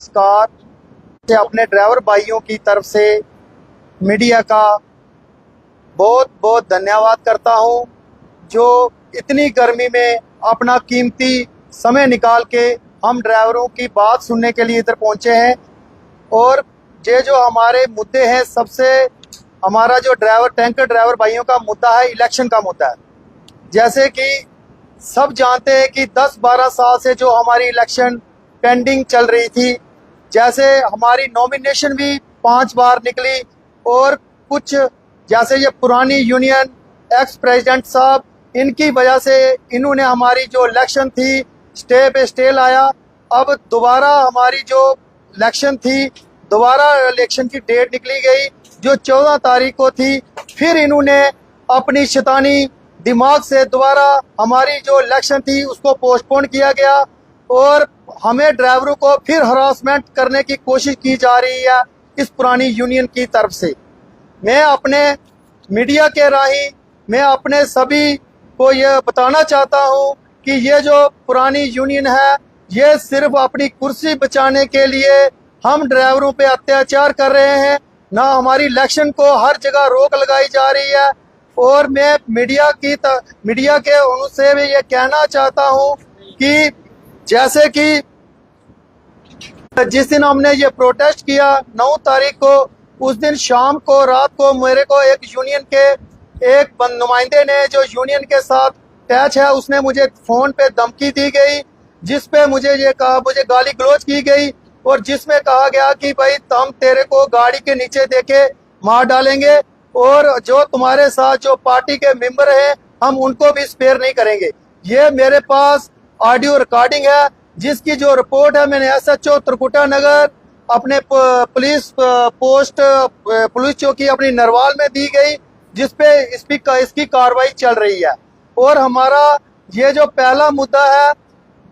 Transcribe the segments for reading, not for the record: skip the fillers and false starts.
नमस्कार। से अपने ड्राइवर भाइयों की तरफ से मीडिया का बहुत बहुत धन्यवाद करता हूं, जो इतनी गर्मी में अपना कीमती समय निकाल के हम ड्राइवरों की बात सुनने के लिए इधर पहुंचे हैं। और ये जो हमारे मुद्दे हैं, सबसे हमारा जो टैंकर ड्राइवर भाइयों का मुद्दा है, इलेक्शन का मुद्दा है। जैसे कि सब जानते हैं कि 10-12 साल से जो हमारी इलेक्शन पेंडिंग चल रही थी, जैसे हमारी नॉमिनेशन भी 5 बार निकली, और कुछ जैसे ये पुरानी यूनियन एक्स प्रेसिडेंट साहब, इनकी वजह से इन्होंने हमारी जो इलेक्शन थी स्टे पे स्टे लाया। अब दोबारा हमारी जो इलेक्शन थी, दोबारा इलेक्शन की डेट निकली गई जो 14 तारीख को थी। फिर इन्होंने अपनी शैतानी दिमाग से दोबारा हमारी जो इलेक्शन थी उसको पोस्टपोन किया गया, और हमें ड्राइवरों को फिर हरासमेंट करने की कोशिश की जा रही है इस पुरानी यूनियन की तरफ से। मैं अपने मीडिया के राही मैं अपने सभी को यह बताना चाहता हूं कि ये जो पुरानी यूनियन है, ये सिर्फ अपनी कुर्सी बचाने के लिए हम ड्राइवरों पे अत्याचार कर रहे हैं। ना हमारी इलेक्शन को हर जगह रोक लगाई जा रही है। और मैं मीडिया के उनसे भी ये कहना चाहता हूं कि जैसे कि जिस दिन हमने ये प्रोटेस्ट किया 9 तारीख को, उस दिन शाम को रात को मेरे को एक यूनियन के एक नुमाइंदे ने, जो यूनियन के साथ टैच है, उसने मुझे फोन पे धमकी दी गई, जिस पे मुझे गाली गलौज की गई, और जिसमें कहा गया कि भाई हम तेरे को गाड़ी के नीचे देके मार डालेंगे, और जो तुम्हारे साथ जो पार्टी के मेंबर हैं हम उनको भी स्पेयर नहीं करेंगे। ये मेरे पास ऑडियो रिकॉर्डिंग है, जिसकी जो रिपोर्ट है मैंने SHO त्रिकुटा नगर अपने पुलिस चौकी अपनी नरवाल में दी गई, जिसपे इसकी कार्रवाई चल रही है। और हमारा ये जो पहला मुद्दा है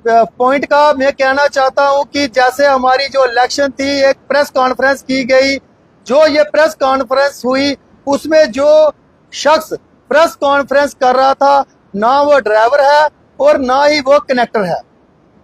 पॉइंट का, मैं कहना चाहता हूं कि जैसे हमारी जो इलेक्शन थी, एक प्रेस कॉन्फ्रेंस की गई। जो ये प्रेस कॉन्फ्रेंस हुई, उसमें जो शख्स प्रेस कॉन्फ्रेंस कर रहा था, ना वो ड्राइवर है और ना ही वो कनेक्टर है।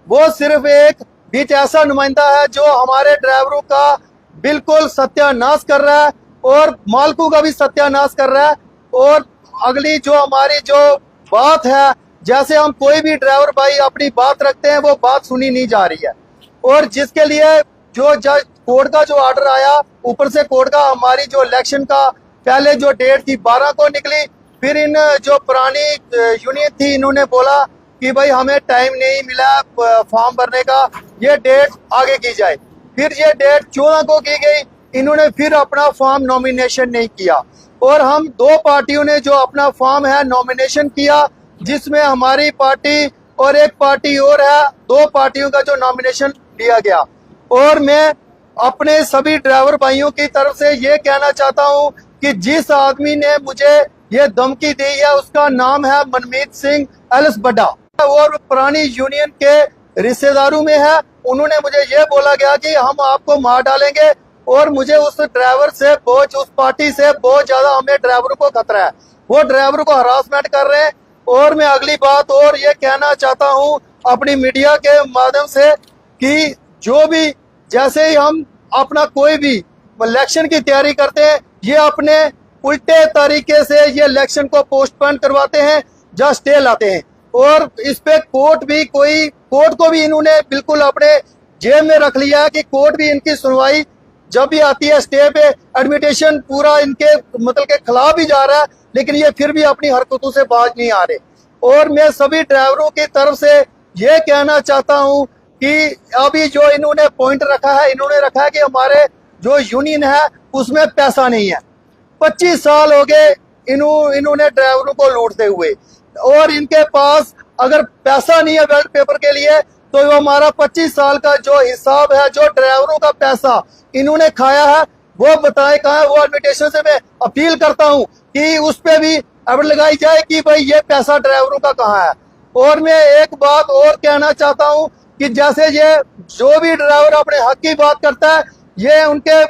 वो सिर्फ एक बीच ऐसा नुमाइंदा है जो हमारे ड्राइवरों का बिल्कुल सत्यानाश कर रहा है और मालकों का भी सत्यानाश कर रहा है। और अगली जो हमारी जो बात है, जैसे हम कोई भी ड्राइवर भाई अपनी बात रखते हैं, वो बात सुनी नहीं जा रही है। और जिसके लिए जो जज कोर्ट का जो ऑर्डर आया, ऊपर से कोर्ट का, हमारी जो इलेक्शन का पहले जो डेट थी 12 को निकली। फिर इन जो पुरानी यूनियन थी, इन्होंने बोला कि भाई हमें टाइम नहीं मिला फॉर्म भरने का, ये डेट आगे की जाए। फिर ये डेट 14 को की गई, इन्होंने फिर अपना फॉर्म नॉमिनेशन नहीं किया। और हम दो पार्टियों ने जो अपना फॉर्म है नॉमिनेशन किया, जिसमें हमारी पार्टी और एक पार्टी और है, दो पार्टियों का जो नॉमिनेशन दिया गया। और मैं अपने सभी ड्राइवर भाइयों की तरफ से ये कहना चाहता हूं कि जिस आदमी ने मुझे ये धमकी दी है, उसका नाम है मनमीत सिंह एलिस बड्डा, और पुरानी यूनियन के रिश्तेदारों में है। उन्होंने मुझे ये बोला गया कि हम आपको मार डालेंगे, और मुझे उस ड्राइवर से उस पार्टी से बहुत ज्यादा हमें ड्राइवरों को खतरा है। वो ड्राइवरों को हरासमेंट कर रहे हैं। और मैं अगली बात और ये कहना चाहता हूं अपनी मीडिया के माध्यम से कि जो भी, जैसे ही हम अपना कोई भी इलेक्शन की तैयारी करते हैं, ये अपने उल्टे तरीके से ये इलेक्शन को पोस्टपोन करवाते हैं, जहाँ स्टे लाते हैं। और इस पे कोर्ट को भी इन्होंने बिल्कुल अपने जेब में रख लिया है कि कोर्ट भी इनकी सुनवाई जब भी आती है स्टे पे, एडमिटेशन पूरा इनके मतलब के खिलाफ ही जा रहा है, लेकिन ये फिर भी अपनी हरकतों से बाज नहीं आ रहे। और मैं सभी ड्राइवरों की तरफ से ये कहना चाहता हूं कि अभी जो इन्होंने पॉइंट रखा है, इन्होंने रखा है कि हमारे जो यूनियन है उसमें पैसा नहीं है। 25 साल हो गए इन्होंने ड्राइवरों को लूटते हुए, और इनके पास अगर पैसा नहीं है बैलेट पेपर के लिए, तो हमारा 25 साल का जो हिसाब है, जो ड्राइवरों का पैसा इन्होंने खाया है, वो बताए कहाँ है। वो एडमिटेशन से मैं अपील करता हूं कि उस पे भी एवज लगाई जाए कि भाई ये पैसा ड्राइवरों का कहाँ है। और मैं एक बात और कहना चाहता हूं कि जैसे ये जो भी ड्राइवर अपने हक की बात करता है, ये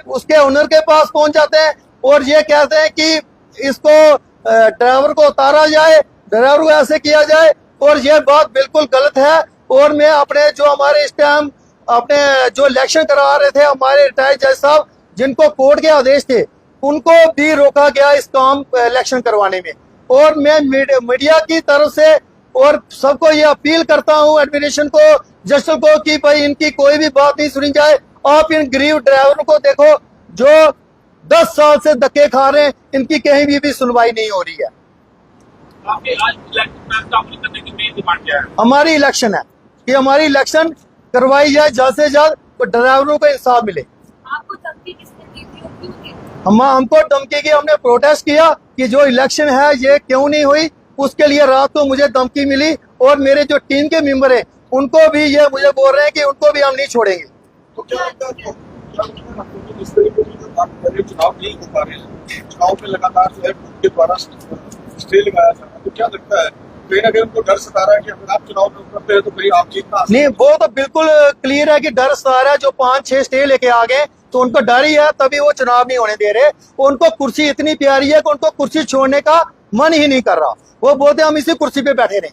उसके ओनर के पास पहुंच जाते हैं और ये कहते हैं कि इसको ड्राइवर को उतारा जाए, ड्राइवर को ऐसे किया जाए, और ये बात बिल्कुल गलत है। और मैं अपने जो हमारे इस टाइम अपने जो इलेक्शन करा रहे थे हमारे रिटायर्ड जज साहब, जिनको कोर्ट के आदेश थे, उनको भी रोका गया इस काम इलेक्शन करवाने में। और मैं मीडिया की तरफ से और सबको ये अपील करता हूं, एडमिनिस्ट्रेशन को, जस्टिस को, कि भाई इनकी कोई भी बात नहीं सुनी जाए। आप इन गरीब ड्राइवरों को देखो जो 10 साल से धक्के खा रहे हैं, इनकी कहीं भी सुनवाई नहीं हो रही है। आपके आज इलेक्शन में करने की मेन डिमांड क्या है? हमारी इलेक्शन है कि हमारी इलेक्शन करवाई जाए जल्द से जल्द, तो ड्राइवरों को इंसाफ मिले। आपको धमकी किसने दी थी और क्यों दी? हमको धमकी की, हमने प्रोटेस्ट किया कि जो इलेक्शन है ये क्यों नहीं हुई, उसके लिए रात को मुझे धमकी मिली। और मेरे जो टीम के मेंबर हैं उनको भी ये मुझे बोल रहे हैं कि उनको भी हम नहीं छोड़ेंगे। तो क्या लगता है इस तरीके की जो बात कर रहे हैं, चुनाव नहीं हो पा रहे हैं, चुनाव में लगातार जो है उनके द्वारा स्टे लगाया जा रहा है, तो क्या लगता है कहीं ना कहीं उनको डर सता रहा है कि अगर आप चुनाव में उतरते हैं तो कहीं आप जीतना? नहीं, वो तो बिल्कुल क्लियर है कि डर सता रहा है। जो 5-6 स्टे लेके आ गए तो उनको डर ही है, तभी वो चुनाव नहीं होने दे रहे। उनको कुर्सी इतनी प्यारी है कि उनको कुर्सी छोड़ने का मन ही नहीं कर रहा। वो बोलते हम इसी कुर्सी पे बैठे रहे।